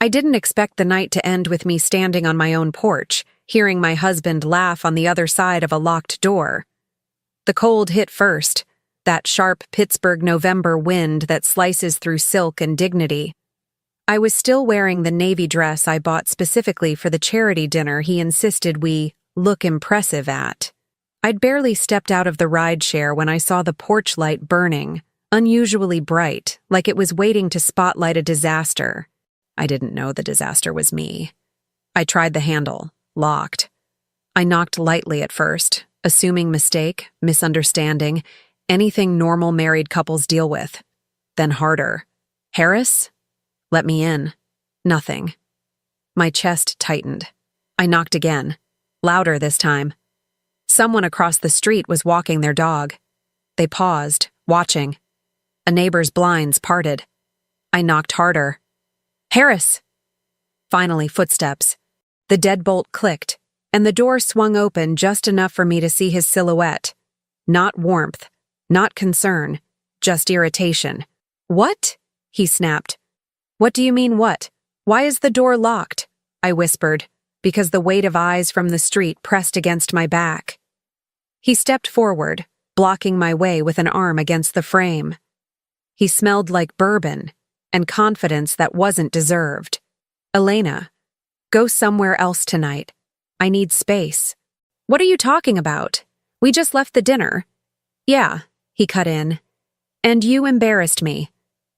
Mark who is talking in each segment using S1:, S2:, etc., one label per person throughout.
S1: I didn't expect the night to end with me standing on my own porch, hearing my husband laugh on the other side of a locked door. The cold hit first, that sharp Pittsburgh November wind that slices through silk and dignity. I was still wearing the navy dress I bought specifically for the charity dinner he insisted we look impressive at. I'd barely stepped out of the rideshare when I saw the porch light burning, unusually bright, like it was waiting to spotlight a disaster. I didn't know the disaster was me. I tried the handle, locked. I knocked lightly at first, assuming mistake, misunderstanding, anything normal married couples deal with. Then harder. Harris? Let me in. Nothing. My chest tightened. I knocked again, louder this time. Someone across the street was walking their dog. They paused, watching. A neighbor's blinds parted. I knocked harder. Harris! Finally, footsteps. The deadbolt clicked, and the door swung open just enough for me to see his silhouette. Not warmth, not concern, just irritation. What? He snapped. What do you mean what? Why is the door locked? I whispered, because the weight of eyes from the street pressed against my back. He stepped forward, blocking my way with an arm against the frame. He smelled like bourbon, and confidence that wasn't deserved. Elena, go somewhere else tonight. I need space. What are you talking about? We just left the dinner. Yeah, he cut in. And you embarrassed me.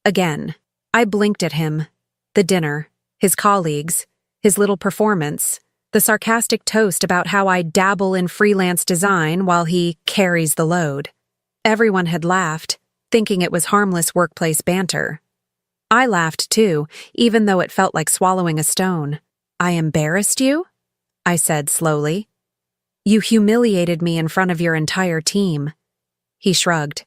S1: Again. I blinked at him. The dinner, his colleagues, his little performance, the sarcastic toast about how I dabble in freelance design while he carries the load. Everyone had laughed, thinking it was harmless workplace banter. I laughed too, even though it felt like swallowing a stone. I embarrassed you? I said slowly. You humiliated me in front of your entire team. He shrugged.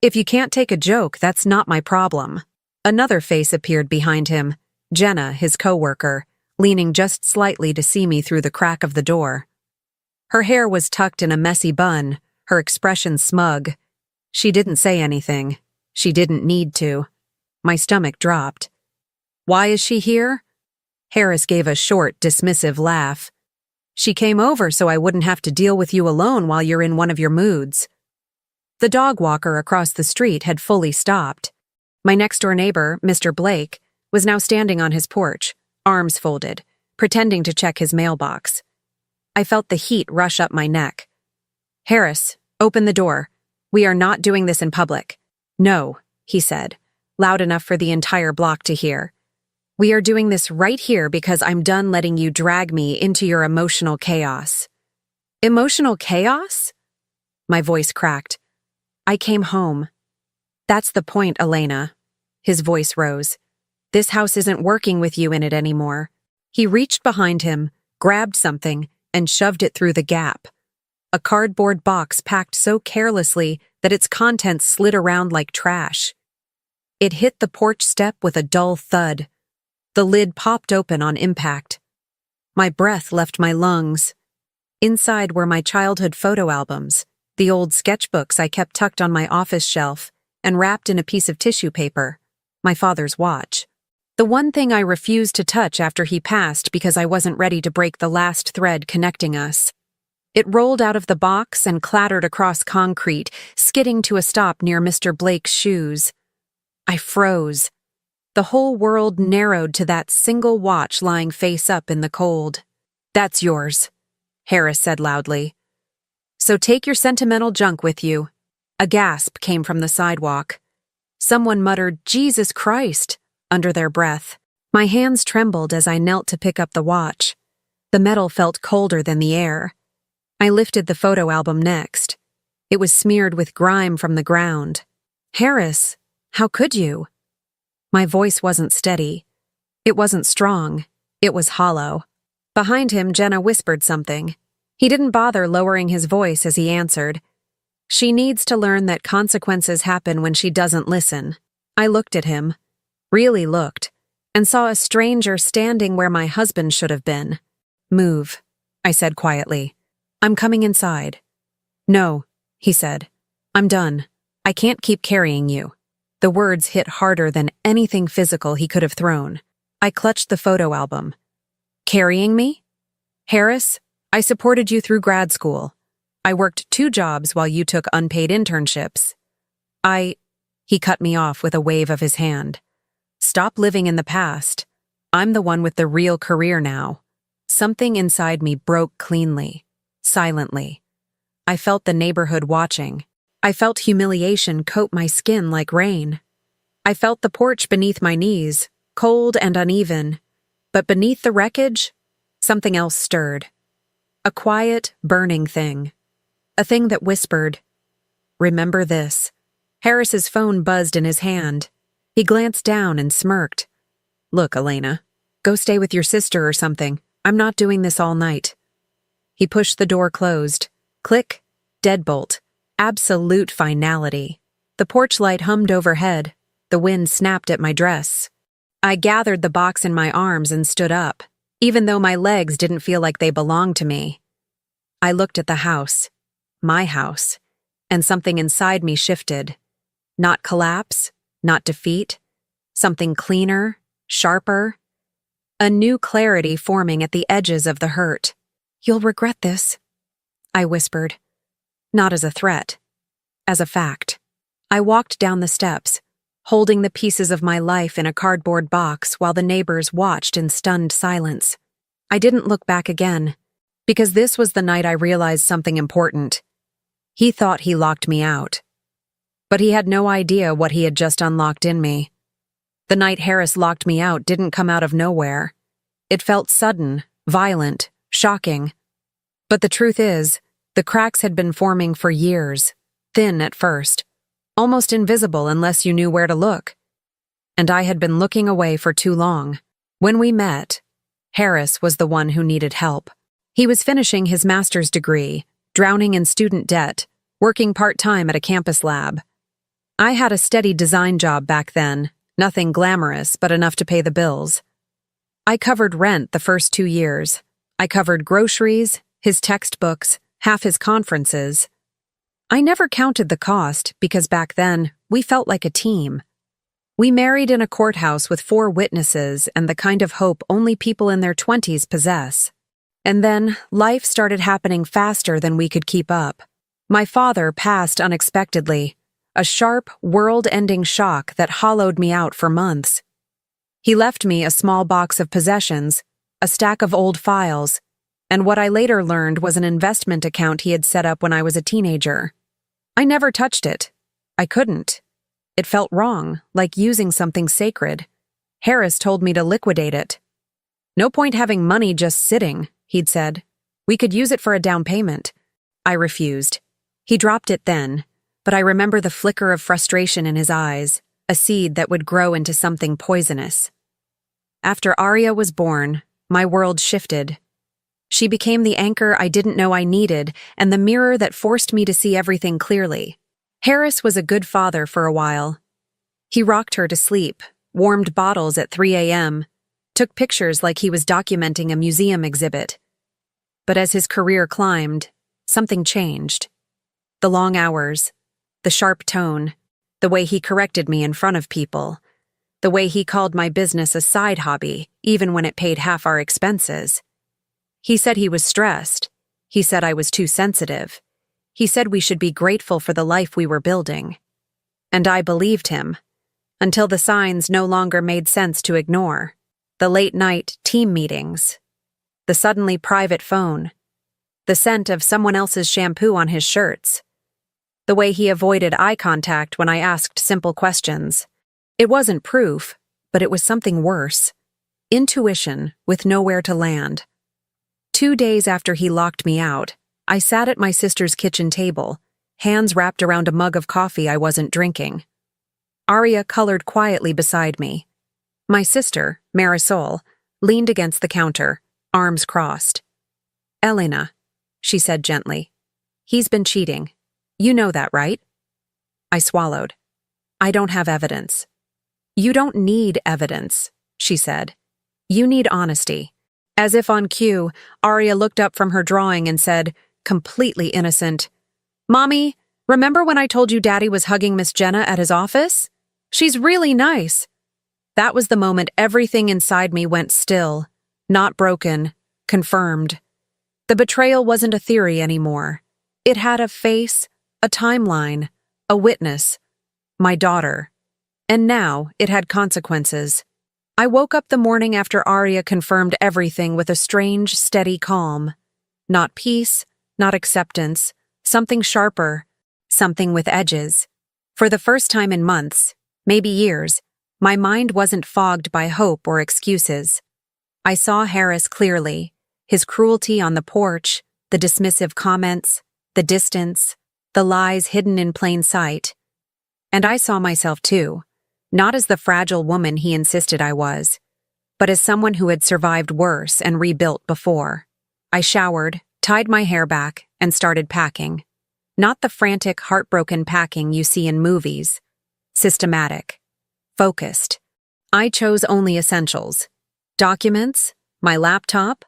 S1: If you can't take a joke, that's not my problem. Another face appeared behind him, Jenna, his coworker, leaning just slightly to see me through the crack of the door. Her hair was tucked in a messy bun, her expression smug. She didn't say anything. She didn't need to. My stomach dropped. Why is she here? Harris gave a short, dismissive laugh. She came over so I wouldn't have to deal with you alone while you're in one of your moods. The dog walker across the street had fully stopped. My next-door neighbor, Mr. Blake, was now standing on his porch, arms folded, pretending to check his mailbox. I felt the heat rush up my neck. Harris, open the door. We are not doing this in public. No, he said, loud enough for the entire block to hear. We are doing this right here because I'm done letting you drag me into your emotional chaos. Emotional chaos? My voice cracked. I came home. That's the point, Elena. His voice rose. This house isn't working with you in it anymore. He reached behind him, grabbed something, and shoved it through the gap. A cardboard box packed so carelessly that its contents slid around like trash. It hit the porch step with a dull thud. The lid popped open on impact. My breath left my lungs. Inside were my childhood photo albums, the old sketchbooks I kept tucked on my office shelf and wrapped in a piece of tissue paper, my father's watch. The one thing I refused to touch after he passed because I wasn't ready to break the last thread connecting us. It rolled out of the box and clattered across concrete, skidding to a stop near Mr. Blake's shoes. I froze. The whole world narrowed to that single watch lying face up in the cold. That's yours, Harris said loudly. So take your sentimental junk with you. A gasp came from the sidewalk. Someone muttered, Jesus Christ, under their breath. My hands trembled as I knelt to pick up the watch. The metal felt colder than the air. I lifted the photo album next. It was smeared with grime from the ground. Harris, how could you? My voice wasn't steady. It wasn't strong. It was hollow. Behind him, Jenna whispered something. He didn't bother lowering his voice as he answered. She needs to learn that consequences happen when she doesn't listen. I looked at him, really looked, and saw a stranger standing where my husband should have been. Move, I said quietly. I'm coming inside. No, he said. I'm done. I can't keep carrying you. The words hit harder than anything physical he could have thrown. I clutched the photo album. Carrying me? Harris, I supported you through grad school. I worked 2 jobs while you took unpaid internships. He cut me off with a wave of his hand. Stop living in the past. I'm the one with the real career now. Something inside me broke cleanly, silently. I felt the neighborhood watching. I felt humiliation coat my skin like rain. I felt the porch beneath my knees, cold and uneven. But beneath the wreckage, something else stirred. A quiet, burning thing. A thing that whispered, "Remember this." Harris's phone buzzed in his hand. He glanced down and smirked. "Look, Elena, go stay with your sister or something. I'm not doing this all night." He pushed the door closed. Click, deadbolt, absolute finality. The porch light hummed overhead. The wind snapped at my dress. I gathered the box in my arms and stood up, even though my legs didn't feel like they belonged to me. I looked at the house, my house, and something inside me shifted. Not collapse, not defeat, something cleaner, sharper. A new clarity forming at the edges of the hurt. "You'll regret this," I whispered. Not as a threat, as a fact. I walked down the steps, holding the pieces of my life in a cardboard box while the neighbors watched in stunned silence. I didn't look back again, because this was the night I realized something important. He thought he locked me out. But he had no idea what he had just unlocked in me. The night Harris locked me out didn't come out of nowhere. It felt sudden, violent, shocking. But the truth is, the cracks had been forming for years, thin at first, almost invisible unless you knew where to look. And I had been looking away for too long. When we met, Harris was the one who needed help. He was finishing his master's degree, drowning in student debt, working part-time at a campus lab. I had a steady design job back then, nothing glamorous but enough to pay the bills. I covered rent the first 2 years. I covered groceries, his textbooks, half his conferences. I never counted the cost because back then, we felt like a team. We married in a courthouse with 4 witnesses and the kind of hope only people in their 20s possess. And then, life started happening faster than we could keep up. My father passed unexpectedly, a sharp, world-ending shock that hollowed me out for months. He left me a small box of possessions, a stack of old files, and what I later learned was an investment account he had set up when I was a teenager. I never touched it. I couldn't. It felt wrong, like using something sacred. Harris told me to liquidate it. "No point having money just sitting," he'd said. "We could use it for a down payment." I refused. He dropped it then, but I remember the flicker of frustration in his eyes, a seed that would grow into something poisonous. After Arya was born, my world shifted. She became the anchor I didn't know I needed and the mirror that forced me to see everything clearly. Harris was a good father for a while. He rocked her to sleep, warmed bottles at 3 a.m., took pictures like he was documenting a museum exhibit. But as his career climbed, something changed. The long hours, the sharp tone, the way he corrected me in front of people, the way he called my business a side hobby, even when it paid half our expenses. He said he was stressed. He said I was too sensitive. He said we should be grateful for the life we were building. And I believed him, until the signs no longer made sense to ignore. The late-night team meetings, the suddenly private phone, the scent of someone else's shampoo on his shirts, the way he avoided eye contact when I asked simple questions. It wasn't proof, but it was something worse. Intuition with nowhere to land. 2 days after he locked me out, I sat at my sister's kitchen table, hands wrapped around a mug of coffee I wasn't drinking. Arya colored quietly beside me. My sister, Marisol, leaned against the counter, arms crossed. "Elena," she said gently, "he's been cheating. You know that, right?" I swallowed. "I don't have evidence." "You don't need evidence," she said. "You need honesty." As if on cue, Arya looked up from her drawing and said, completely innocent, "Mommy, remember when I told you Daddy was hugging Miss Jenna at his office? She's really nice." That was the moment everything inside me went still, not broken, confirmed. The betrayal wasn't a theory anymore. It had a face, a timeline, a witness, my daughter. And now it had consequences. I woke up the morning after Arya confirmed everything with a strange, steady calm. Not peace, not acceptance, something sharper, something with edges. For the first time in months, maybe years, my mind wasn't fogged by hope or excuses. I saw Harris clearly, his cruelty on the porch, the dismissive comments, the distance, the lies hidden in plain sight. And I saw myself too, not as the fragile woman he insisted I was, but as someone who had survived worse and rebuilt before. I showered, tied my hair back, and started packing. Not the frantic, heartbroken packing you see in movies. Systematic. Focused. I chose only essentials. Documents, my laptop,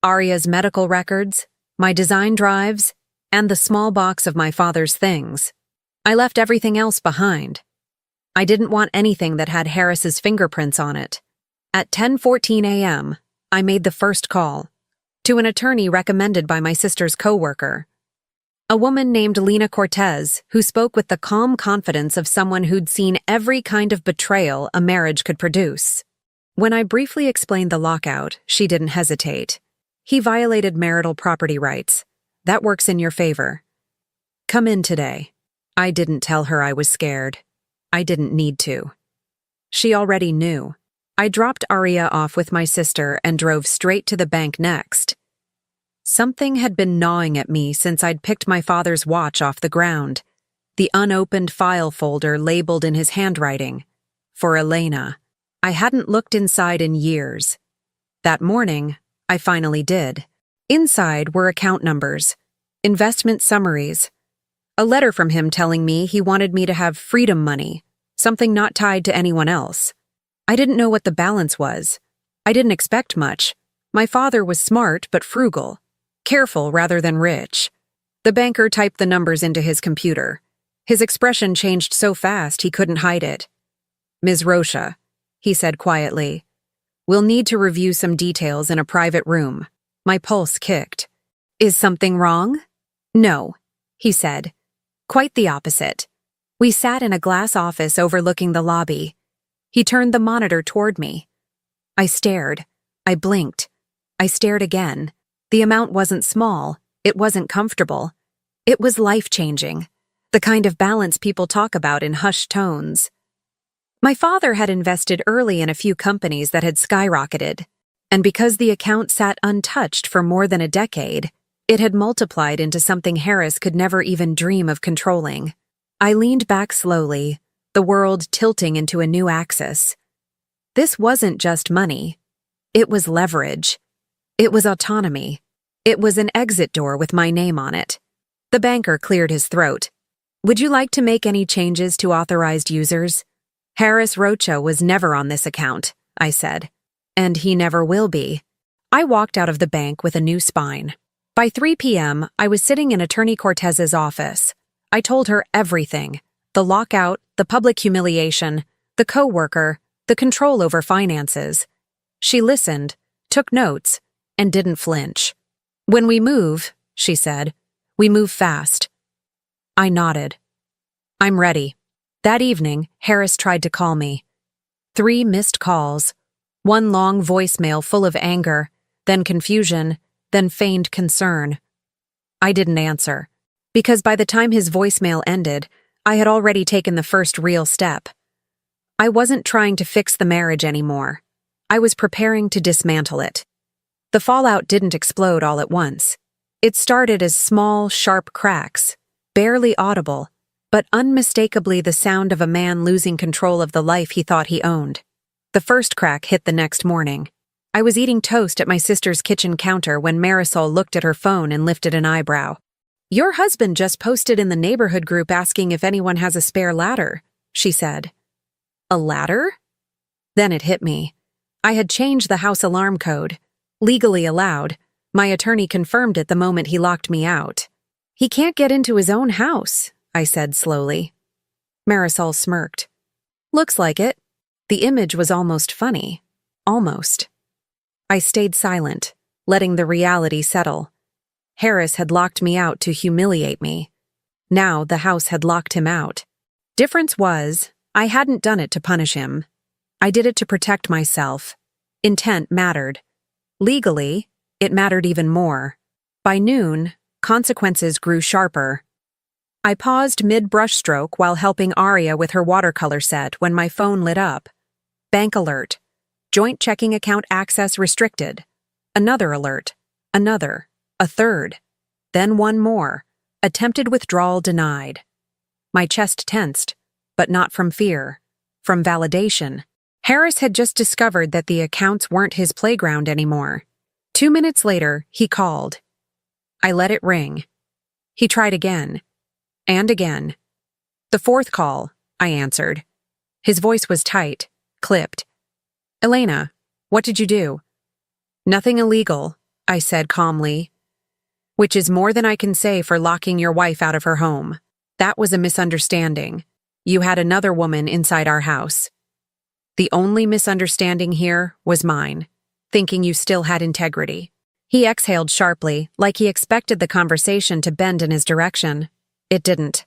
S1: Arya's medical records, my design drives, and the small box of my father's things. I left everything else behind. I didn't want anything that had Harris's fingerprints on it. At 10:14 a.m., I made the first call to an attorney recommended by my sister's coworker. A woman named Lena Cortez, who spoke with the calm confidence of someone who'd seen every kind of betrayal a marriage could produce. When I briefly explained the lockout, she didn't hesitate. He violated marital property rights. That works in your favor. Come in today. I didn't tell her I was scared. I didn't need to. She already knew. I dropped Arya off with my sister and drove straight to the bank next. Something had been gnawing at me since I'd picked my father's watch off the ground. The unopened file folder labeled in his handwriting. For Elena. I hadn't looked inside in years. That morning, I finally did. Inside were account numbers, investment summaries, a letter from him telling me he wanted me to have freedom money, something not tied to anyone else. I didn't know what the balance was. I didn't expect much. My father was smart but frugal, careful rather than rich. The banker typed the numbers into his computer. His expression changed so fast he couldn't hide it. "Ms. Rocha," he said quietly, "we'll need to review some details in a private room." My pulse kicked. "Is something wrong?" "No," he said. Quite the opposite. We sat in a glass office overlooking the lobby. He turned the monitor toward me. I stared. I blinked. I stared again. The amount wasn't small. It wasn't comfortable. It was life-changing. The kind of balance people talk about in hushed tones. My father had invested early in a few companies that had skyrocketed, and because the account sat untouched for more than a decade, it had multiplied into something Harris could never even dream of controlling. I leaned back slowly, the world tilting into a new axis. This wasn't just money. It was leverage. It was autonomy. It was an exit door with my name on it. The banker cleared his throat. "Would you like to make any changes to authorized users?" "Harris Rocha was never on this account," I said. "And he never will be." I walked out of the bank with a new spine. By 3 p.m., I was sitting in Attorney Cortez's office. I told her everything. The lockout, the public humiliation, the coworker, the control over finances. She listened, took notes, and didn't flinch. "When we move," she said, "we move fast." I nodded. "I'm ready." That evening, Harris tried to call me. 3 missed calls. One long voicemail full of anger, then confusion, then feigned concern. I didn't answer, because by the time his voicemail ended, I had already taken the first real step. I wasn't trying to fix the marriage anymore. I was preparing to dismantle it. The fallout didn't explode all at once. It started as small, sharp cracks, barely audible, but unmistakably the sound of a man losing control of the life he thought he owned. The first crack hit the next morning. I was eating toast at my sister's kitchen counter when Marisol looked at her phone and lifted an eyebrow. "Your husband just posted in the neighborhood group asking if anyone has a spare ladder," she said. "A ladder?" Then it hit me. I had changed the house alarm code. Legally allowed. My attorney confirmed it the moment he locked me out. "He can't get into his own house," I said slowly. Marisol smirked. "Looks like it. The image was almost funny. Almost. I stayed silent, letting the reality settle. Harris had locked me out to humiliate me. Now the house had locked him out. Difference was, I hadn't done it to punish him. I did it to protect myself. Intent mattered. Legally, it mattered even more. By noon, consequences grew sharper. I paused mid-brushstroke while helping Aria with her watercolor set when my phone lit up. Bank alert. Joint checking account access restricted. Another alert. Another. A third. Then one more. Attempted withdrawal denied. My chest tensed, but not from fear. From validation. Harris had just discovered that the accounts weren't his playground anymore. 2 minutes later, he called. I let it ring. He tried again. And again. The fourth call, I answered. His voice was tight, clipped. Elena, what did you do? Nothing illegal, I said calmly. Which is more than I can say for locking your wife out of her home. That was a misunderstanding. You had another woman inside our house. The only misunderstanding here was mine, thinking you still had integrity. He exhaled sharply, like he expected the conversation to bend in his direction. It didn't.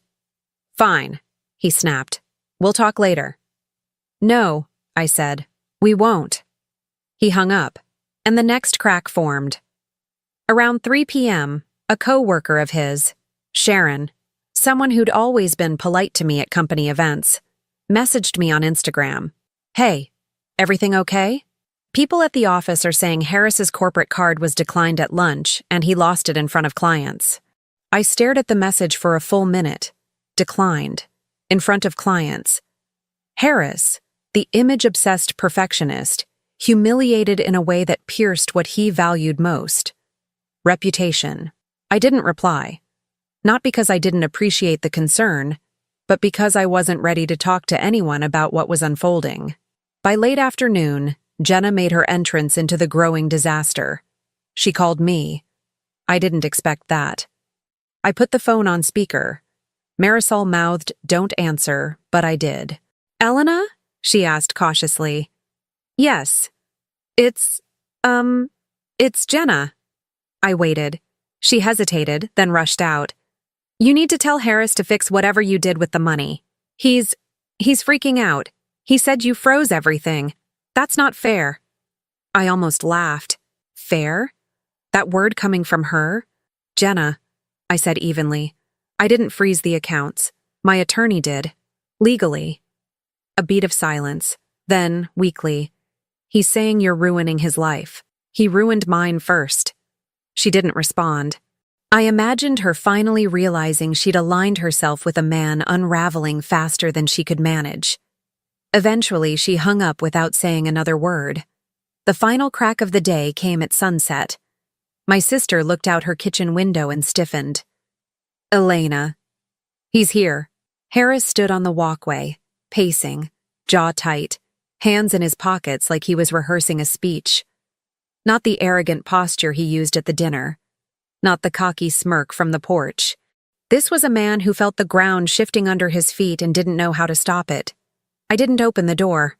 S1: Fine, he snapped. We'll talk later. No, I said. We won't. He hung up, and the next crack formed. Around 3 p.m., a co-worker of his, Sharon, someone who'd always been polite to me at company events, messaged me on Instagram. Hey, everything okay? People at the office are saying Harris's corporate card was declined at lunch and he lost it in front of clients. I stared at the message for a full minute. Declined. In front of clients. Harris, the image-obsessed perfectionist, humiliated in a way that pierced what he valued most. Reputation. I didn't reply. Not because I didn't appreciate the concern, but because I wasn't ready to talk to anyone about what was unfolding. By late afternoon, Jenna made her entrance into the growing disaster. She called me. I didn't expect that. I put the phone on speaker. Marisol mouthed, "Don't answer," but I did. Elena? She asked cautiously. Yes. It's Jenna. I waited. She hesitated, then rushed out. You need to tell Harris to fix whatever you did with the money. He's freaking out. He said you froze everything. That's not fair. I almost laughed. Fair? That word coming from her? Jenna, I said evenly. I didn't freeze the accounts. My attorney did. Legally. A beat of silence. Then, weakly, he's saying you're ruining his life. He ruined mine first. She didn't respond. I imagined her finally realizing she'd aligned herself with a man unraveling faster than she could manage. Eventually, she hung up without saying another word. The final crack of the day came at sunset. My sister looked out her kitchen window and stiffened. Elena. He's here. Harris stood on the walkway, pacing, jaw tight, hands in his pockets like he was rehearsing a speech. Not the arrogant posture he used at the dinner. Not the cocky smirk from the porch. This was a man who felt the ground shifting under his feet and didn't know how to stop it. I didn't open the door.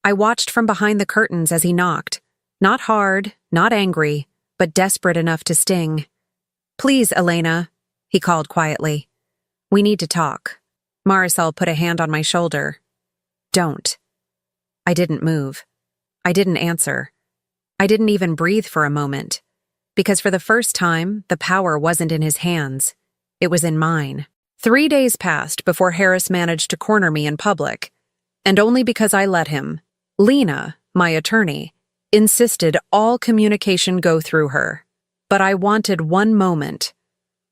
S1: I watched from behind the curtains as he knocked. Not hard, not angry, but desperate enough to sting. Please, Elena, he called quietly. We need to talk. Marisol put a hand on my shoulder. Don't. I didn't move. I didn't answer. I didn't even breathe for a moment. Because for the first time, the power wasn't in his hands. It was in mine. 3 days passed before Harris managed to corner me in public. And only because I let him. Lena, my attorney, insisted all communication go through her. But I wanted one moment.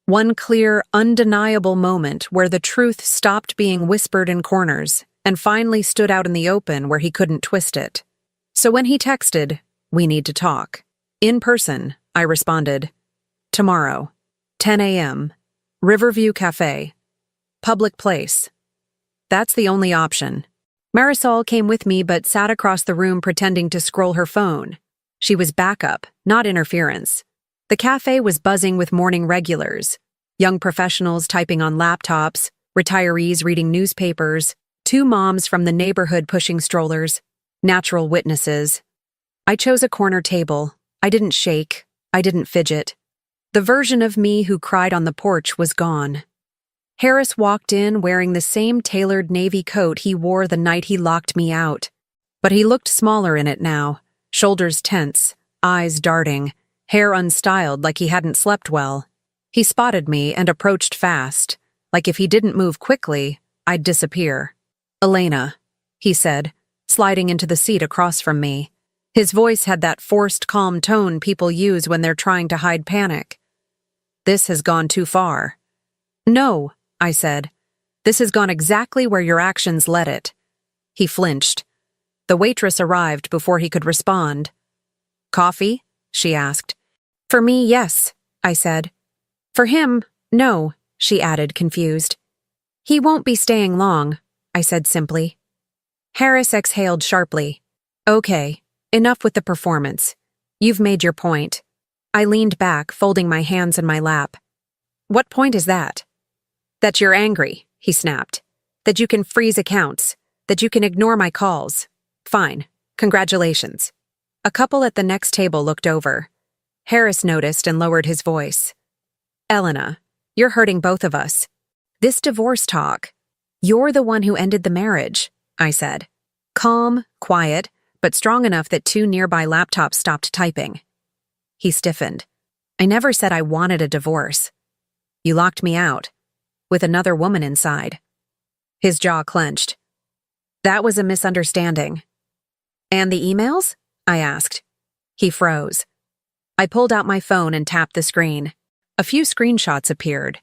S1: One clear, undeniable moment where the truth stopped being whispered in corners and finally stood out in the open where he couldn't twist it. So when he texted, "We need to talk." In person, I responded. Tomorrow, 10 a.m., Riverview Cafe. Public place. That's the only option. Marisol came with me but sat across the room pretending to scroll her phone. She was backup, not interference. The cafe was buzzing with morning regulars, young professionals typing on laptops, retirees reading newspapers, Two moms from the neighborhood pushing strollers. Natural witnesses. I chose a corner table. I didn't shake. I didn't fidget. The version of me who cried on the porch was gone. Harris walked in wearing the same tailored navy coat he wore the night he locked me out. But he looked smaller in it now, shoulders tense, eyes darting, hair unstyled like he hadn't slept well. He spotted me and approached fast, like if he didn't move quickly, I'd disappear. "Elena," he said, sliding into the seat across from me. His voice had that forced calm tone people use when they're trying to hide panic. "This has gone too far." "No," I said. "This has gone exactly where your actions led it." He flinched. The waitress arrived before he could respond. "Coffee?" she asked. "For me, yes," I said. "For him, no," she added, confused. "He won't be staying long," I said simply. Harris exhaled sharply. "Okay, enough with the performance. You've made your point." I leaned back, folding my hands in my lap. "What point is that?" "That you're angry," he snapped. "That you can freeze accounts. That you can ignore my calls. Fine. Congratulations." A couple at the next table looked over. Harris noticed and lowered his voice. "Elena, you're hurting both of us. This divorce talk. You're the one who ended the marriage," I said. Calm, quiet, but strong enough that two nearby laptops stopped typing. He stiffened. "I never said I wanted a divorce. You locked me out, with another woman inside." His jaw clenched. "That was a misunderstanding." "And the emails?" I asked. He froze. I pulled out my phone and tapped the screen. A few screenshots appeared.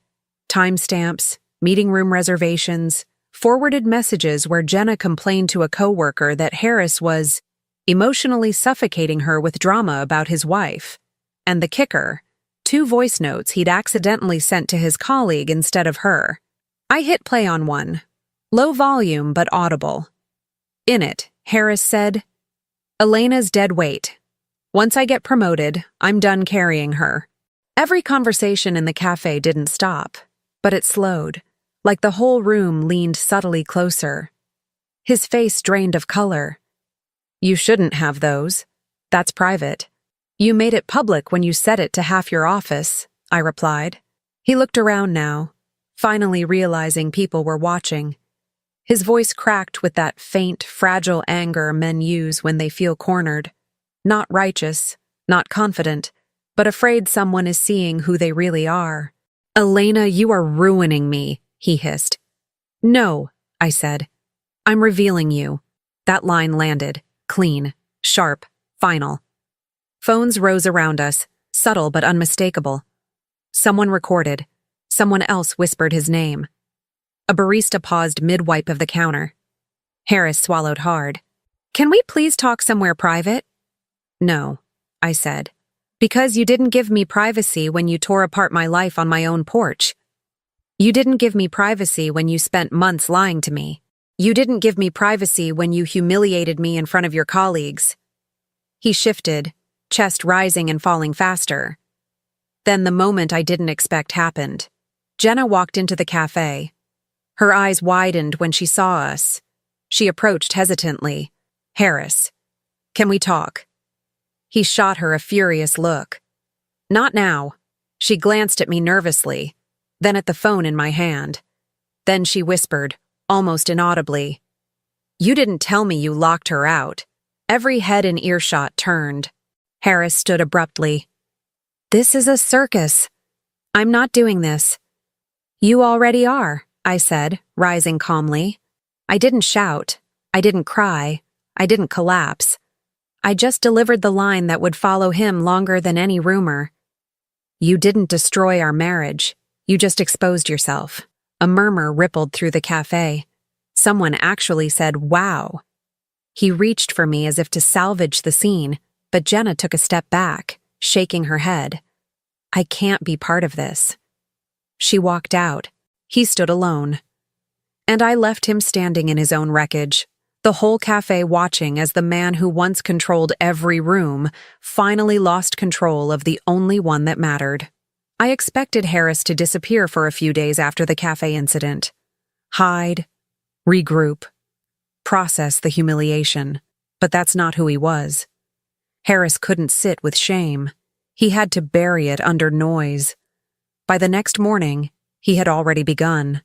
S1: Timestamps, meeting room reservations, forwarded messages where Jenna complained to a coworker that Harris was emotionally suffocating her with drama about his wife. And the kicker, 2 voice notes he'd accidentally sent to his colleague instead of her. I hit play on one. Low volume but audible. In it, Harris said, "Elena's dead weight. Once I get promoted, I'm done carrying her." Every conversation in the cafe didn't stop, but it slowed, like the whole room leaned subtly closer. His face drained of color. "You shouldn't have those. That's private." "You made it public when you said it to half your office," I replied. He looked around now, finally realizing people were watching. His voice cracked with that faint, fragile anger men use when they feel cornered. Not righteous, not confident, but afraid someone is seeing who they really are. "Elena, you are ruining me," he hissed. "No," I said. "I'm revealing you." That line landed, clean, sharp, final. Phones rose around us, subtle but unmistakable. Someone recorded. Someone else whispered his name. A barista paused mid-wipe of the counter. Harris swallowed hard. "Can we please talk somewhere private?" "No," I said. "Because you didn't give me privacy when you tore apart my life on my own porch. You didn't give me privacy when you spent months lying to me. You didn't give me privacy when you humiliated me in front of your colleagues." He shifted, chest rising and falling faster. Then the moment I didn't expect happened. Jenna walked into the cafe. Her eyes widened when she saw us. She approached hesitantly. "Harris, can we talk?" He shot her a furious look. "Not now." She glanced at me nervously, then at the phone in my hand. Then she whispered, almost inaudibly, "You didn't tell me you locked her out." Every head in earshot turned. Harris stood abruptly. "This is a circus. I'm not doing this." "You already are," I said, rising calmly. I didn't shout. I didn't cry. I didn't collapse. I just delivered the line that would follow him longer than any rumor. "You didn't destroy our marriage. You just exposed yourself." A murmur rippled through the cafe. Someone actually said, "Wow." He reached for me as if to salvage the scene, but Jenna took a step back, shaking her head. "I can't be part of this." She walked out. He stood alone. And I left him standing in his own wreckage, the whole cafe watching as the man who once controlled every room finally lost control of the only one that mattered. I expected Harris to disappear for a few days after the cafe incident. Hide, regroup, process the humiliation. But that's not who he was. Harris couldn't sit with shame. He had to bury it under noise. By the next morning, he had already begun.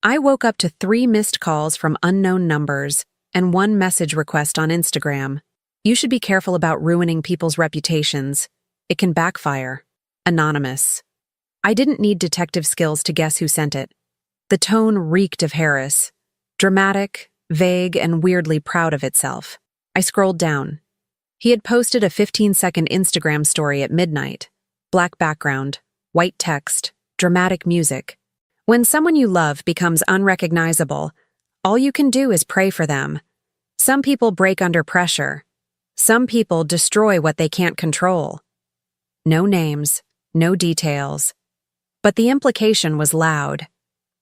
S1: I woke up to 3 missed calls from unknown numbers and 1 message request on Instagram. You should be careful about ruining people's reputations. It can backfire. Anonymous. I didn't need detective skills to guess who sent it. The tone reeked of Harris. Dramatic, vague, and weirdly proud of itself. I scrolled down. He had posted a 15-second Instagram story at midnight. Black background, white text, dramatic music. When someone you love becomes unrecognizable, all you can do is pray for them. Some people break under pressure. Some people destroy what they can't control. No names, no details. But the implication was loud.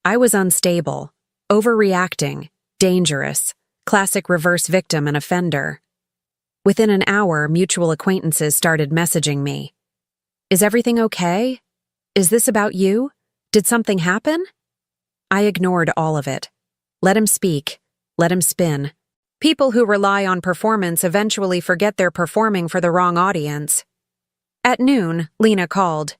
S1: I was unstable, overreacting, dangerous, classic reverse victim and offender. Within an hour, mutual acquaintances started messaging me. Is everything okay? Is this about you? Did something happen? I ignored all of it. Let him speak. Let him spin. People who rely on performance eventually forget they're performing for the wrong audience. At noon, Lena called.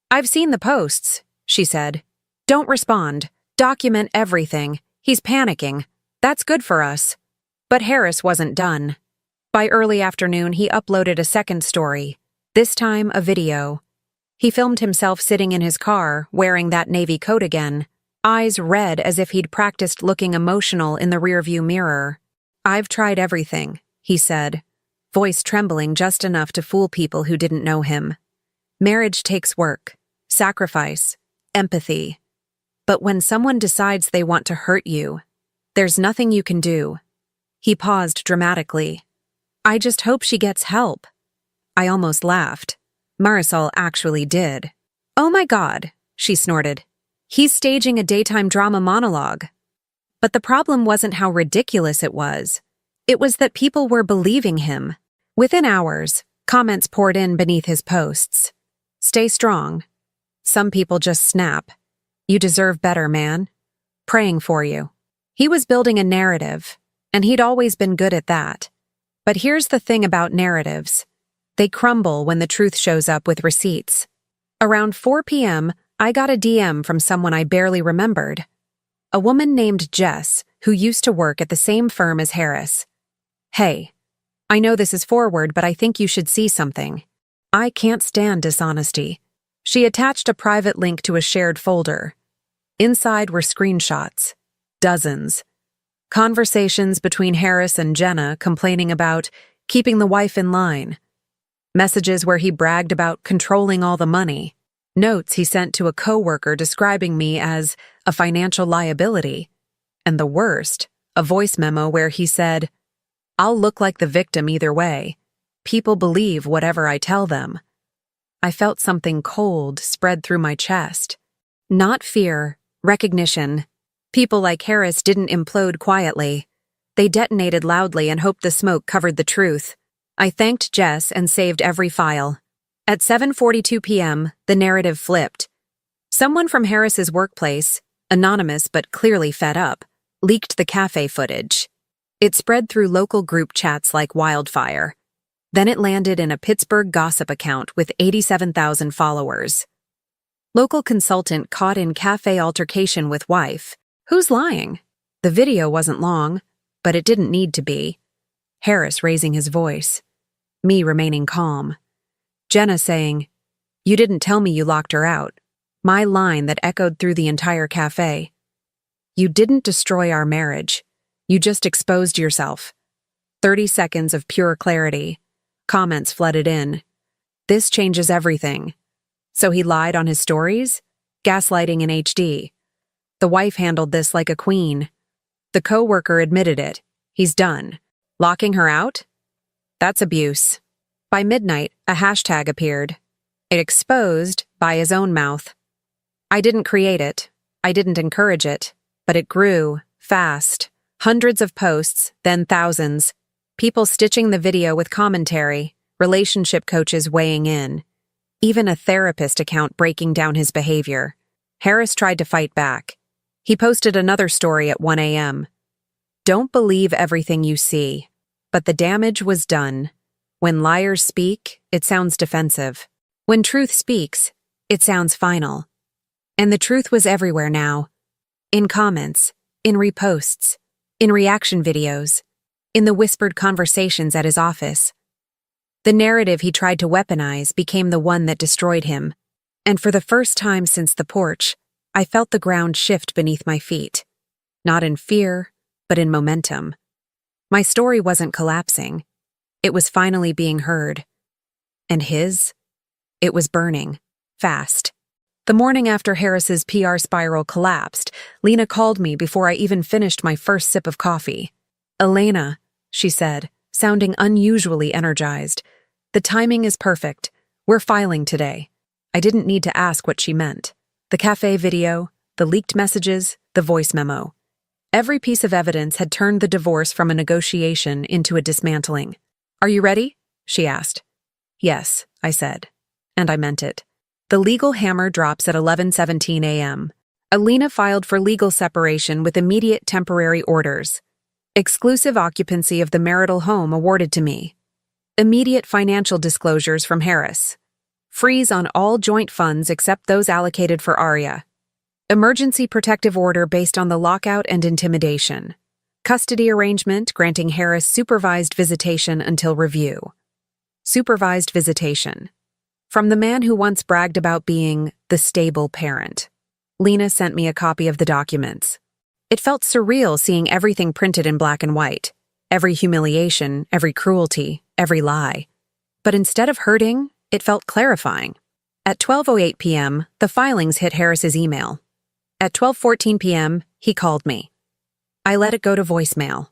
S1: I've seen the posts, she said. Don't respond. Document everything. He's panicking. That's good for us. But Harris wasn't done. By early afternoon, he uploaded a second story, this time a video. He filmed himself sitting in his car, wearing that navy coat again, eyes red as if he'd practiced looking emotional in the rearview mirror. I've tried everything, he said, voice trembling just enough to fool people who didn't know him. Marriage takes work, sacrifice, empathy. But when someone decides they want to hurt you, there's nothing you can do. He paused dramatically. I just hope she gets help. I almost laughed. Marisol actually did. Oh my God, she snorted. He's staging a daytime drama monologue. But the problem wasn't how ridiculous it was. It was that people were believing him. Within hours, comments poured in beneath his posts. Stay strong. Some people just snap. You deserve better, man. Praying for you. He was building a narrative, and he'd always been good at that. But here's the thing about narratives. They crumble when the truth shows up with receipts. Around 4 p.m., I got a DM from someone I barely remembered. A woman named Jess, who used to work at the same firm as Harris. Hey, I know this is forward, but I think you should see something. I can't stand dishonesty. She attached a private link to a shared folder. Inside were screenshots. Dozens. Conversations between Harris and Jenna complaining about keeping the wife in line. Messages where he bragged about controlling all the money. Notes he sent to a coworker describing me as a financial liability. And the worst, a voice memo where he said, I'll look like the victim either way. People believe whatever I tell them. I felt something cold spread through my chest. Not fear, recognition. People like Harris didn't implode quietly. They detonated loudly and hoped the smoke covered the truth. I thanked Jess and saved every file. At 7:42 p.m., the narrative flipped. Someone from Harris's workplace, anonymous but clearly fed up, leaked the cafe footage. It spread through local group chats like wildfire. Then it landed in a Pittsburgh gossip account with 87,000 followers. Local consultant caught in cafe altercation with wife. Who's lying? The video wasn't long, but it didn't need to be. Harris raising his voice. Me remaining calm. Jenna saying, You didn't tell me you locked her out. My line that echoed through the entire cafe. You didn't destroy our marriage. You just exposed yourself. 30 seconds of pure clarity. Comments flooded in. This changes everything. So he lied on his stories? Gaslighting in HD. The wife handled this like a queen. The coworker admitted it. He's done. Locking her out? That's abuse. By midnight, a hashtag appeared. It exposed, by his own mouth. I didn't create it. I didn't encourage it. But it grew, fast. Hundreds of posts, then thousands. People stitching the video with commentary, relationship coaches weighing in. Even a therapist account breaking down his behavior. Harris tried to fight back. He posted another story at 1 a.m. Don't believe everything you see. But the damage was done. When liars speak, it sounds defensive. When truth speaks, it sounds final. And the truth was everywhere now. In comments, in reposts, in reaction videos, in the whispered conversations at his office. The narrative he tried to weaponize became the one that destroyed him. And for the first time since the porch, I felt the ground shift beneath my feet. Not in fear, but in momentum. My story wasn't collapsing. It was finally being heard. And his? It was burning. Fast. The morning after Harris's PR spiral collapsed, Lena called me before I even finished my first sip of coffee. "Elena," she said, sounding unusually energized. "The timing is perfect. We're filing today." I didn't need to ask what she meant. The cafe video, the leaked messages, the voice memo. Every piece of evidence had turned the divorce from a negotiation into a dismantling. "Are you ready?" she asked. "Yes," I said. And I meant it. The legal hammer drops at 11:17 a.m. Elena filed for legal separation with immediate temporary orders. Exclusive occupancy of the marital home awarded to me. Immediate financial disclosures from Harris. Freeze on all joint funds except those allocated for Arya. Emergency protective order based on the lockout and intimidation. Custody arrangement granting Harris supervised visitation until review. Supervised visitation. From the man who once bragged about being the stable parent. Lena sent me a copy of the documents. It felt surreal seeing everything printed in black and white. Every humiliation, every cruelty, every lie. But instead of hurting, it felt clarifying. At 12:08 p.m., the filings hit Harris's email. At 12:14 p.m., he called me. I let it go to voicemail.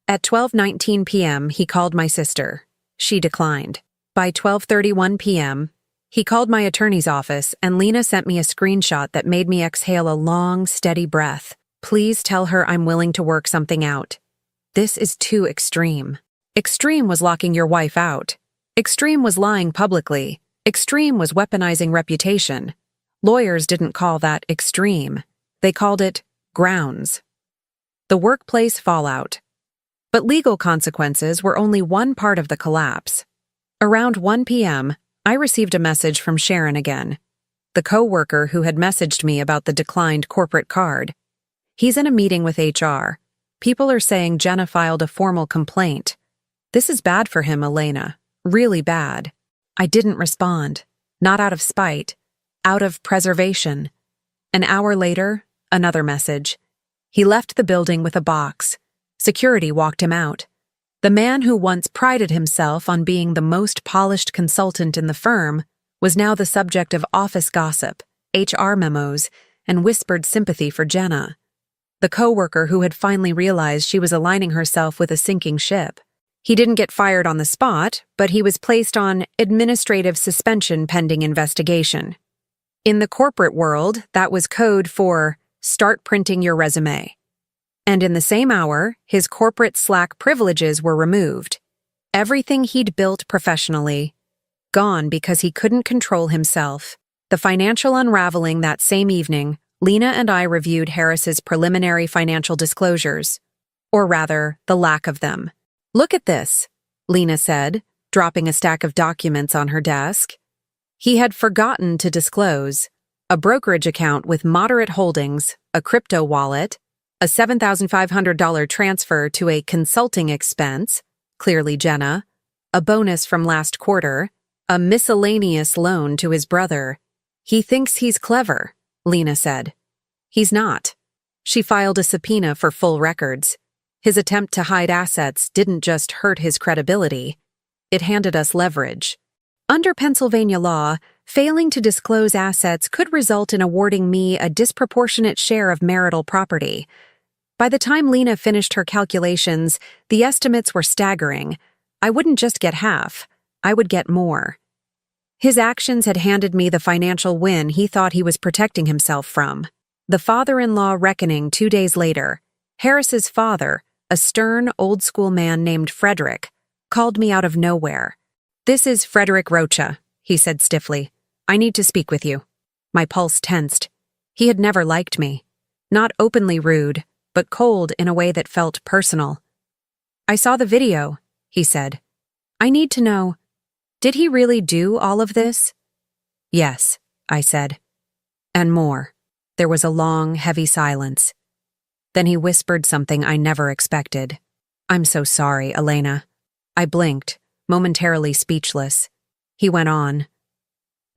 S1: At 12:19 p.m., he called my sister. She declined. By 12:31 p.m., he called my attorney's office and Lena sent me a screenshot that made me exhale a long, steady breath. "Please tell her I'm willing to work something out. This is too extreme." Extreme was locking your wife out. Extreme was lying publicly. Extreme was weaponizing reputation. Lawyers didn't call that extreme. They called it grounds. The workplace fallout. But legal consequences were only one part of the collapse. Around 1 p.m., I received a message from Sharon again, the co-worker who had messaged me about the declined corporate card. He's in a meeting with HR. People are saying Jenna filed a formal complaint. This is bad for him, Elena. Really bad. I didn't respond. Not out of spite. Out of preservation. An hour later, another message. He left the building with a box. Security walked him out. The man who once prided himself on being the most polished consultant in the firm was now the subject of office gossip, HR memos, and whispered sympathy for Jenna, the coworker who had finally realized she was aligning herself with a sinking ship. He didn't get fired on the spot, but he was placed on administrative suspension pending investigation. In the corporate world, that was code for start printing your resume. And in the same hour, his corporate Slack privileges were removed. Everything he'd built professionally, gone because he couldn't control himself. The financial unraveling that same evening, Lena and I reviewed Harris's preliminary financial disclosures. Or rather, the lack of them. "Look at this," Lena said, dropping a stack of documents on her desk. He had forgotten to disclose a brokerage account with moderate holdings, a crypto wallet, a $7,500 transfer to a consulting expense, clearly Jenna, a bonus from last quarter, a miscellaneous loan to his brother. "He thinks he's clever," Lena said. "He's not." She filed a subpoena for full records. His attempt to hide assets didn't just hurt his credibility, it handed us leverage. Under Pennsylvania law, failing to disclose assets could result in awarding me a disproportionate share of marital property. By the time Lena finished her calculations, the estimates were staggering. I wouldn't just get half, I would get more. His actions had handed me the financial win he thought he was protecting himself from. The father-in-law reckoning 2 days later. Harris's father, a stern, old-school man named Frederick, called me out of nowhere. "This is Frederick Rocha," he said stiffly. "I need to speak with you." My pulse tensed. He had never liked me. Not openly rude, but cold in a way that felt personal. "I saw the video," he said. "I need to know, did he really do all of this?" "Yes," I said. "And more." There was a long, heavy silence. Then he whispered something I never expected. "I'm so sorry, Elena." I blinked, momentarily speechless. He went on.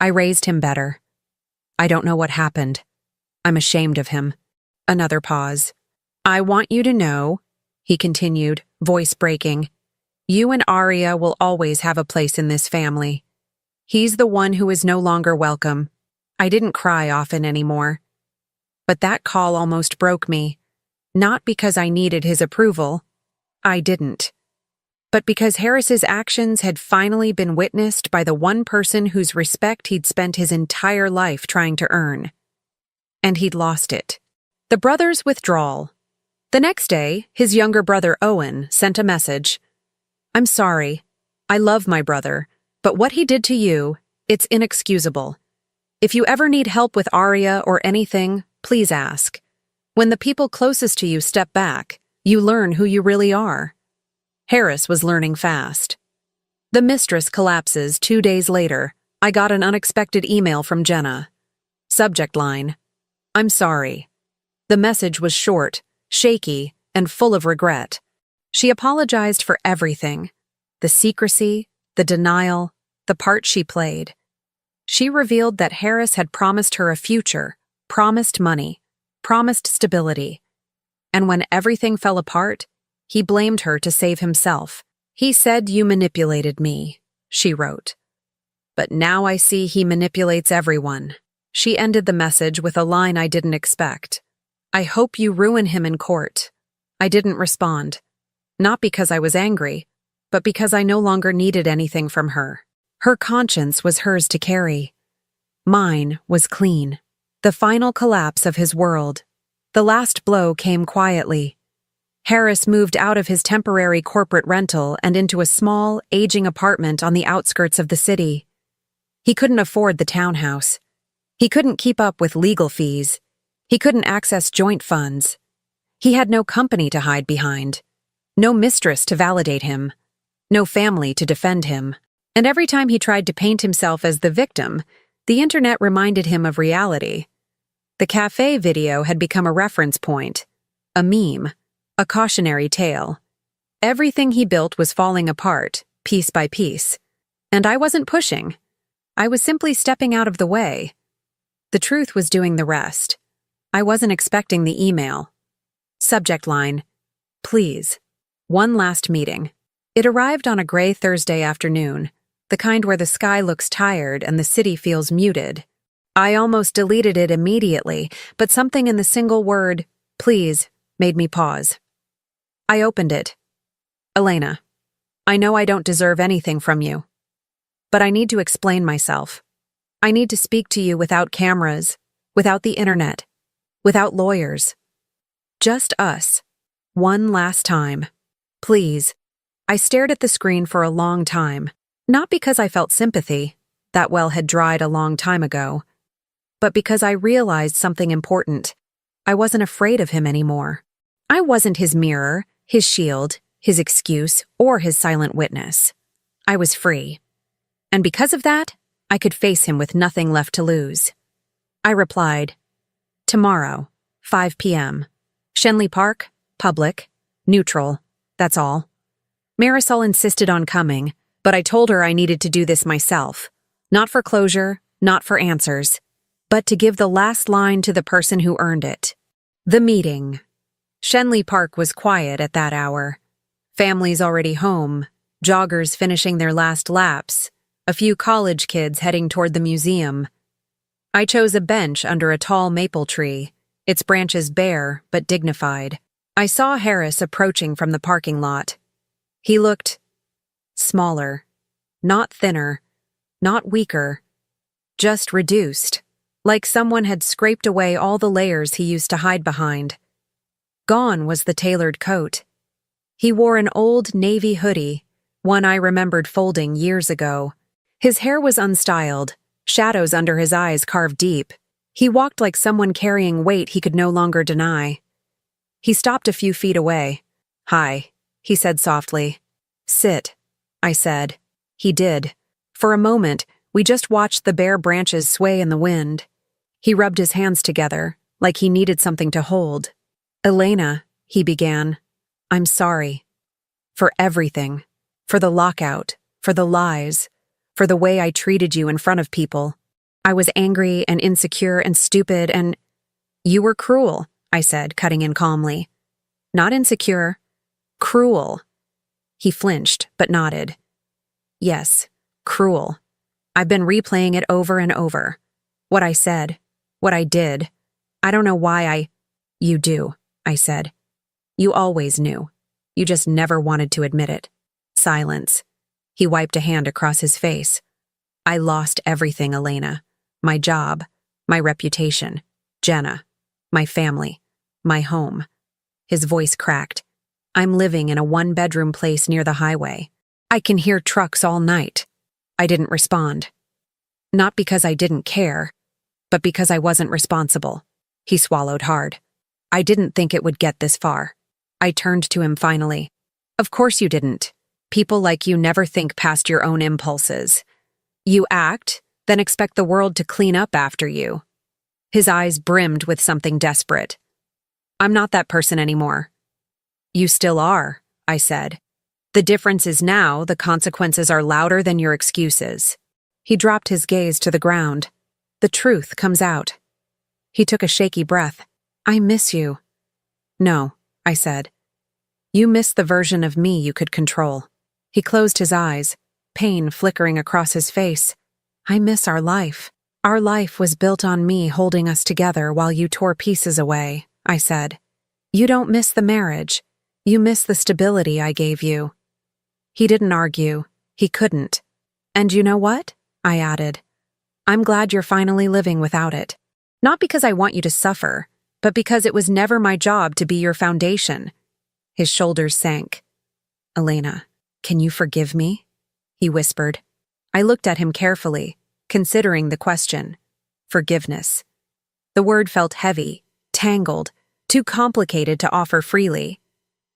S1: "I raised him better. I don't know what happened. I'm ashamed of him." Another pause. "I want you to know," he continued, voice breaking, "you and Arya will always have a place in this family. He's the one who is no longer welcome." I didn't cry often anymore. But that call almost broke me. Not because I needed his approval. I didn't. But because Harris's actions had finally been witnessed by the one person whose respect he'd spent his entire life trying to earn. And he'd lost it. The brothers' withdrawal. The next day, his younger brother Owen sent a message. "I'm sorry. I love my brother, but what he did to you, it's inexcusable. If you ever need help with Arya or anything, please ask. When the people closest to you step back, you learn who you really are." Harris was learning fast. The mistress collapses 2 days later. I got an unexpected email from Jenna. Subject line: "I'm sorry." The message was short, shaky, and full of regret. She apologized for everything: the secrecy, the denial, the part she played. She revealed that Harris had promised her a future, promised money, promised stability. And when everything fell apart, he blamed her to save himself. "He said you manipulated me," she wrote. "But now I see he manipulates everyone." She ended the message with a line I didn't expect. "I hope you ruin him in court." I didn't respond. Not because I was angry, but because I no longer needed anything from her. Her conscience was hers to carry. Mine was clean. The final collapse of his world. The last blow came quietly. Harris moved out of his temporary corporate rental and into a small, aging apartment on the outskirts of the city. He couldn't afford the townhouse. He couldn't keep up with legal fees. He couldn't access joint funds. He had no company to hide behind. No mistress to validate him. No family to defend him. And every time he tried to paint himself as the victim, the internet reminded him of reality. The cafe video had become a reference point, a meme, a cautionary tale. Everything he built was falling apart, piece by piece. And I wasn't pushing. I was simply stepping out of the way. The truth was doing the rest. I wasn't expecting the email. Subject line: "Please. One last meeting." It arrived on a gray Thursday afternoon, the kind where the sky looks tired and the city feels muted. I almost deleted it immediately, but something in the single word, "please," made me pause. I opened it. "Elena, I know I don't deserve anything from you. But I need to explain myself. I need to speak to you without cameras, without the internet, without lawyers. Just us. One last time. Please." I stared at the screen for a long time, not because I felt sympathy, that well had dried a long time ago, but because I realized something important. I wasn't afraid of him anymore. I wasn't his mirror, his shield, his excuse, or his silent witness. I was free. And because of that, I could face him with nothing left to lose. I replied, "Tomorrow, 5 p.m. Shenley Park, public, neutral, that's all." Marisol insisted on coming, but I told her I needed to do this myself. Not for closure, not for answers, but to give the last line to the person who earned it. The meeting. Shenley Park was quiet at that hour. Families already home, joggers finishing their last laps, a few college kids heading toward the museum. I chose a bench under a tall maple tree, its branches bare but dignified. I saw Harris approaching from the parking lot. He looked smaller, not thinner, not weaker, just reduced, like someone had scraped away all the layers he used to hide behind. Gone was the tailored coat. He wore an old navy hoodie, one I remembered folding years ago. His hair was unstyled, shadows under his eyes carved deep. He walked like someone carrying weight he could no longer deny. He stopped a few feet away. "Hi," he said softly. "Sit," I said. He did. For a moment, we just watched the bare branches sway in the wind. He rubbed his hands together, like he needed something to hold. "Elena," he began, "I'm sorry. For everything. For the lockout. For the lies. For the way I treated you in front of people. I was angry and insecure and stupid and—" "You were cruel," I said, cutting in calmly. "Not insecure. Cruel." He flinched, but nodded. "Yes, cruel. I've been replaying it over and over. What I said. What I did. I don't know why I—" "You do," I said. "You always knew. You just never wanted to admit it." Silence. He wiped a hand across his face. "I lost everything, Elena. My job. My reputation. Jenna. My family. My home." His voice cracked. "I'm living in a one-bedroom place near the highway. I can hear trucks all night." I didn't respond. Not because I didn't care, but because I wasn't responsible. He swallowed hard. "I didn't think it would get this far." I turned to him finally. "Of course you didn't. People like you never think past your own impulses. You act, then expect the world to clean up after you." His eyes brimmed with something desperate. "I'm not that person anymore." "You still are," I said. "The difference is now the consequences are louder than your excuses." He dropped his gaze to the ground. The truth comes out. He took a shaky breath. "I miss you." "No," I said. "You miss the version of me you could control." He closed his eyes, pain flickering across his face. "I miss our life. Our life was built on me holding us together while you tore pieces away," I said. "You don't miss the marriage. You miss the stability I gave you." He didn't argue. He couldn't. "And you know what?" I added. "I'm glad you're finally living without it. Not because I want you to suffer, but because it was never my job to be your foundation." His shoulders sank. "Elena, can you forgive me?" he whispered. I looked at him carefully, considering the question. Forgiveness. The word felt heavy, tangled, too complicated to offer freely.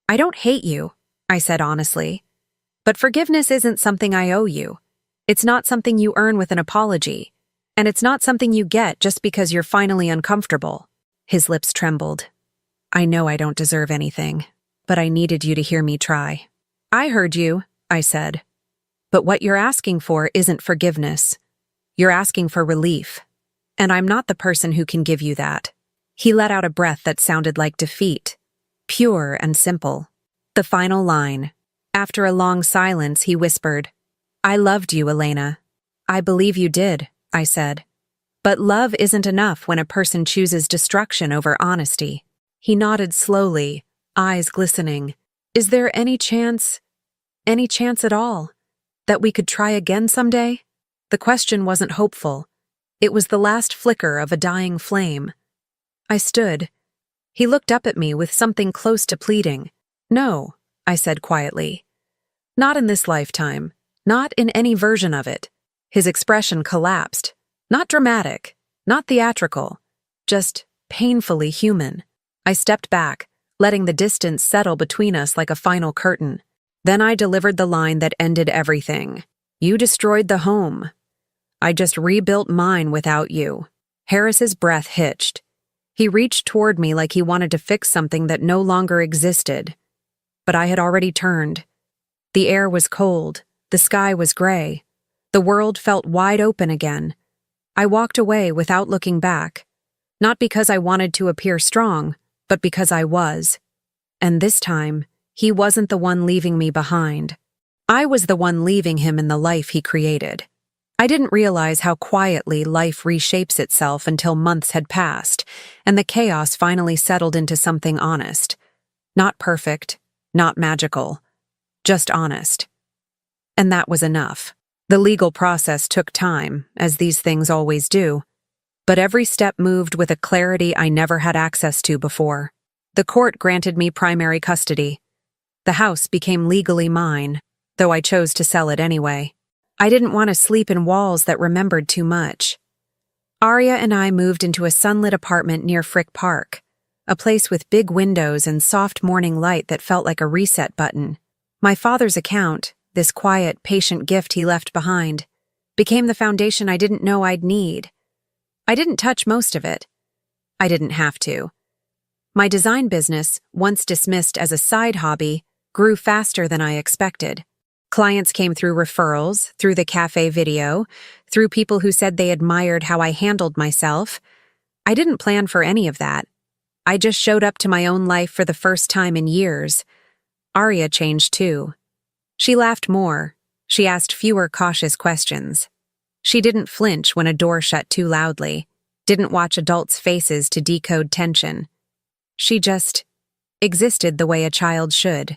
S1: "I don't hate you," I said honestly. "But forgiveness isn't something I owe you. It's not something you earn with an apology. And it's not something you get just because you're finally uncomfortable." His lips trembled. "I know I don't deserve anything, but I needed you to hear me try." "I heard you," I said. "But what you're asking for isn't forgiveness. You're asking for relief. And I'm not the person who can give you that." He let out a breath that sounded like defeat. Pure and simple. The final line. After a long silence, he whispered, "I loved you, Elena." "I believe you did," I said. "But love isn't enough when a person chooses destruction over honesty." He nodded slowly, eyes glistening. "Is there any chance at all, that we could try again someday?" The question wasn't hopeful. It was the last flicker of a dying flame. I stood. He looked up at me with something close to pleading. "No," I said quietly. "Not in this lifetime. Not in any version of it." His expression collapsed. Not dramatic, not theatrical, just painfully human. I stepped back, letting the distance settle between us like a final curtain. Then I delivered the line that ended everything. "You destroyed the home. I just rebuilt mine without you." Harris's breath hitched. He reached toward me like he wanted to fix something that no longer existed. But I had already turned. The air was cold. The sky was gray. The world felt wide open again. I walked away without looking back. Not because I wanted to appear strong, but because I was. And this time, he wasn't the one leaving me behind. I was the one leaving him in the life he created. I didn't realize how quietly life reshapes itself until months had passed, and the chaos finally settled into something honest. Not perfect, not magical, just honest. And that was enough. The legal process took time, as these things always do. But every step moved with a clarity I never had access to before. The court granted me primary custody. The house became legally mine, though I chose to sell it anyway. I didn't want to sleep in walls that remembered too much. Arya and I moved into a sunlit apartment near Frick Park, a place with big windows and soft morning light that felt like a reset button. My father's account, this quiet, patient gift he left behind, became the foundation I didn't know I'd need. I didn't touch most of it. I didn't have to. My design business, once dismissed as a side hobby, grew faster than I expected. Clients came through referrals, through the cafe video, through people who said they admired how I handled myself. I didn't plan for any of that. I just showed up to my own life for the first time in years. Aria changed too. She laughed more. She asked fewer cautious questions. She didn't flinch when a door shut too loudly, didn't watch adults' faces to decode tension. She just existed the way a child should.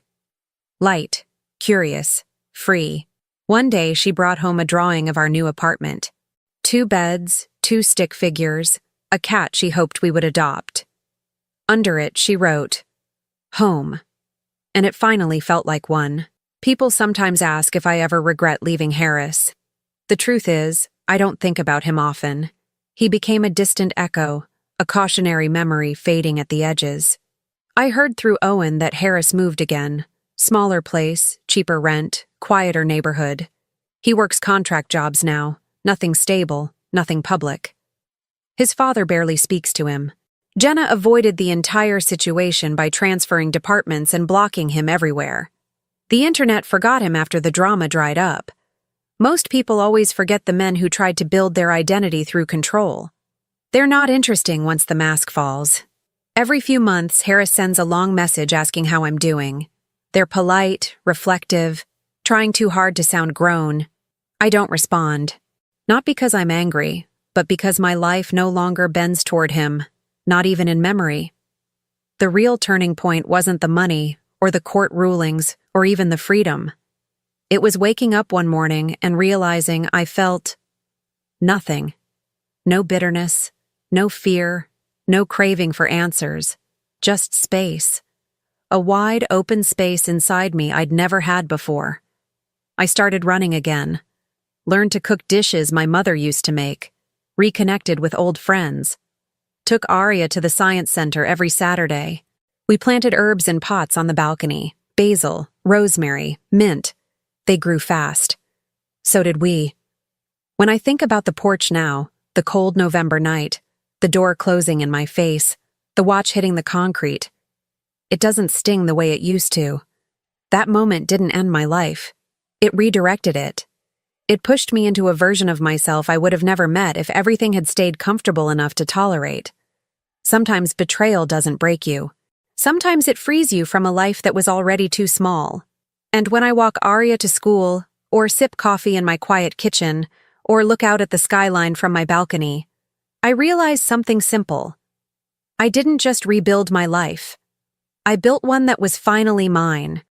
S1: Light, curious, free. One day she brought home a drawing of our new apartment. 2 beds, 2 stick figures, a cat she hoped we would adopt. Under it she wrote, "Home." And it finally felt like one. People sometimes ask if I ever regret leaving Harris. The truth is, I don't think about him often. He became a distant echo, a cautionary memory fading at the edges. I heard through Owen that Harris moved again. Smaller place, cheaper rent, quieter neighborhood. He works contract jobs now, nothing stable, nothing public. His father barely speaks to him. Jenna avoided the entire situation by transferring departments and blocking him everywhere. The internet forgot him after the drama dried up. Most people always forget the men who tried to build their identity through control. They're not interesting once the mask falls. Every few months, Harris sends a long message asking how I'm doing. They're polite, reflective, trying too hard to sound grown. I don't respond. Not because I'm angry, but because my life no longer bends toward him, not even in memory. The real turning point wasn't the money, or the court rulings, or even the freedom. It was waking up one morning and realizing I felt nothing. No bitterness, no fear, no craving for answers, just space. A wide, open space inside me I'd never had before. I started running again, learned to cook dishes my mother used to make, reconnected with old friends, took Aria to the science center every Saturday. We planted herbs in pots on the balcony, basil, rosemary, mint. They grew fast. So did we. When I think about the porch now, the cold November night, the door closing in my face, the watch hitting the concrete, it doesn't sting the way it used to. That moment didn't end my life. It redirected it. It pushed me into a version of myself I would have never met if everything had stayed comfortable enough to tolerate. Sometimes betrayal doesn't break you. Sometimes it frees you from a life that was already too small. And when I walk Aria to school, or sip coffee in my quiet kitchen, or look out at the skyline from my balcony, I realize something simple. I didn't just rebuild my life. I built one that was finally mine,